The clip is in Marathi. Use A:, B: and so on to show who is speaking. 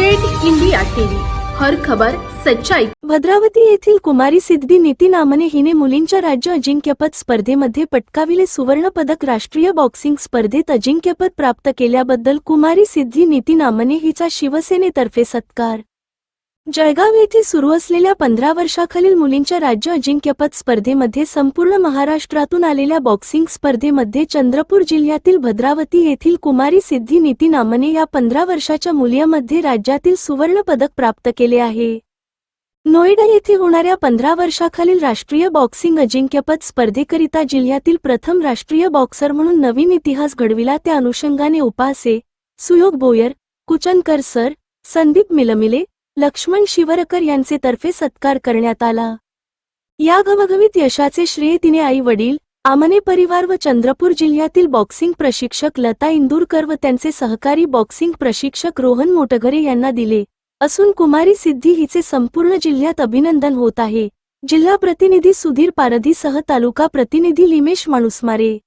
A: रेड इंडिया टीव्ही, हर खबर सच्चाई।
B: भद्रावती येथील कुमारी सिद्धी निती नामने हिने मुलींच्या राज्य अजिंक्यपद स्पर्धेमध्ये पटकाविले सुवर्ण पदक। राष्ट्रीय बॉक्सिंग स्पर्धेत अजिंक्यपद प्राप्त केल्याबद्दल कुमारी सिद्धी निती नामने हिचा शिवसेनेतर्फे सत्कार। जळगाव येथे सुरू असलेल्या 15 वर्षाखालील मुलींच्या राज्य अजिंक्यपद स्पर्धेमध्ये संपूर्ण महाराष्ट्रातून आलेल्या बॉक्सिंग स्पर्धेमध्ये चंद्रपूर जिल्ह्यातील भद्रावती येथील कुमारी सिद्धी निती नामने या 15 वर्षाच्या मुलीमध्ये राज्यातील सुवर्ण पदक प्राप्त केले आहे। नोएडा येथे होणाऱ्या 15 वर्षाखालील राष्ट्रीय बॉक्सिंग अजिंक्यपद स्पर्धेकरिता जिल्ह्यातील प्रथम राष्ट्रीय बॉक्सर म्हणून नवीन इतिहास घडविला। त्या अनुषंगाने उपासे, सुयोग बोयर, कुचनकर सर, संदीप मिलमिले, लक्ष्मण शिवरकर यांचे तर्फे सत्कार करण्यात आला। या घवघवीत यशाचे श्रेय तिने आई वडील, आमने परिवार व चंद्रपूर जिल्ह्यातील बॉक्सिंग प्रशिक्षक लता इंदूरकर व त्यांचे सहकारी बॉक्सिंग प्रशिक्षक रोहन मोटघरे यांना दिले असून कुमारी सिद्धी हिचे संपूर्ण जिल्ह्यात अभिनंदन होत आहे। जिल्हा प्रतिनिधी सुधीर पारधीसह तालुका प्रतिनिधी लिमेश माणूसमारे।